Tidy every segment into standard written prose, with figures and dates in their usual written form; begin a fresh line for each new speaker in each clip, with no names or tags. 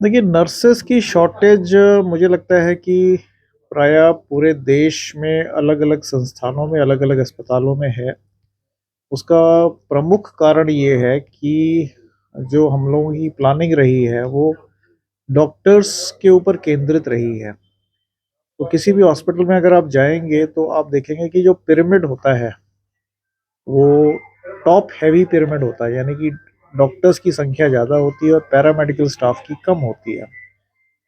देखिए, नर्सेस की शॉर्टेज मुझे लगता है कि प्रायः पूरे देश में अलग-अलग संस्थानों में, अलग-अलग अस्पतालों में है। उसका प्रमुख कारण ये है कि जो हम लोगों की प्लानिंग रही है, वो डॉक्टर्स के ऊपर केंद्रित रही है। तो किसी भी हॉस्पिटल में अगर आप जाएँगे, तो आप देखेंगे कि जो पिरामिड होता है, वो टॉप हेवी पिरामिड होता है, यानी कि डॉक्टर्स की संख्या ज़्यादा होती है और पैरामेडिकल स्टाफ की कम होती है।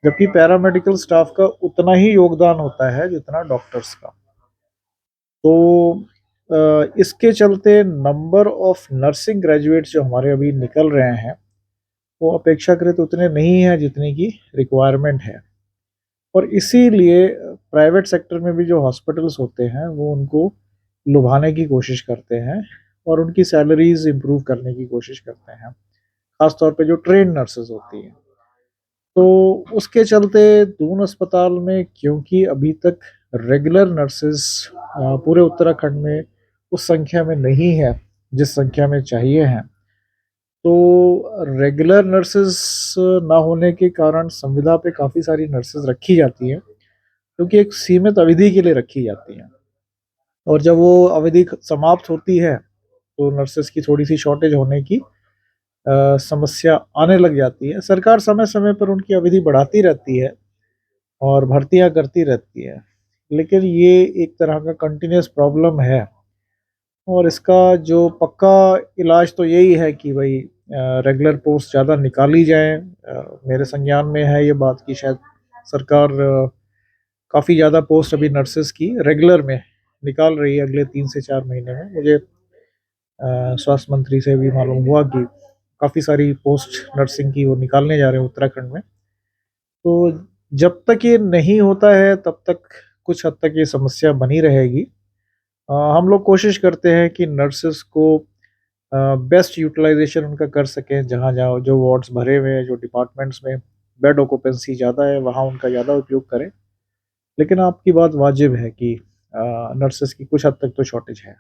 जबकि पैरामेडिकल स्टाफ का उतना ही योगदान होता है जितना डॉक्टर्स का। तो इसके चलते नंबर ऑफ नर्सिंग ग्रेजुएट्स जो हमारे अभी निकल रहे हैं, वो अपेक्षाकृत उतने नहीं हैं जितने की रिक्वायरमेंट है। और इसीलिए प्राइवेट सेक्टर में भी जो हॉस्पिटल्स होते हैं, वो उनको लुभाने की कोशिश करते हैं और उनकी सैलरीज़ इम्प्रूव करने की कोशिश करते हैं, ख़ास तौर पे जो ट्रेन्ड नर्सेज़ होती हैं। तो उसके चलते दून अस्पताल में, क्योंकि अभी तक रेगुलर नर्सेस पूरे उत्तराखंड में उस संख्या में नहीं है जिस संख्या में चाहिए हैं। तो रेगुलर नर्सेस ना होने के कारण संविदा पे काफ़ी सारी नर्सेस रखी जाती हैं, क्योंकि एक सीमित अवधि के लिए रखी जाती हैं। और जब वो अवधि समाप्त होती है, तो नर्सेस की थोड़ी सी शॉर्टेज होने की समस्या आने लग जाती है। सरकार समय-समय पर उनकी अवधि बढ़ाती रहती है और भर्तियाँ करती रहती है। लेकिन ये एक तरह का कंटीन्यूअस प्रॉब्लम है और इसका जो पक्का इलाज तो यही है कि भई रेगुलर पोस्ट ज़्यादा निकाली जाएँ। मेरे संज्ञान में है ये बात कि शायद सरकार काफ़ी ज़्यादा पोस्ट अभी नर्सेज़ की रेगुलर में निकाल रही है अगले 3 से 4 महीने में। मुझे स्वास्थ्य मंत्री से भी मालूम हुआ कि काफ़ी सारी पोस्ट नर्सिंग की वो निकालने जा रहे हैं उत्तराखंड में। तो जब तक ये नहीं होता है, तब तक कुछ हद तक ये समस्या बनी रहेगी। हम लोग कोशिश करते हैं कि नर्सेस को बेस्ट यूटिलाइज़ेशन उनका कर सकें, जहाँ-जहाँ जो वार्ड्स भरे हुए हैं, जो डिपार्टमेंट्स में बेड ऑक्यूपेंसी ज़्यादा है, वहाँ उनका ज़्यादा उपयोग करें। लेकिन आपकी बात वाजिब है कि नर्सेस की कुछ हद तक तो शॉर्टेज है।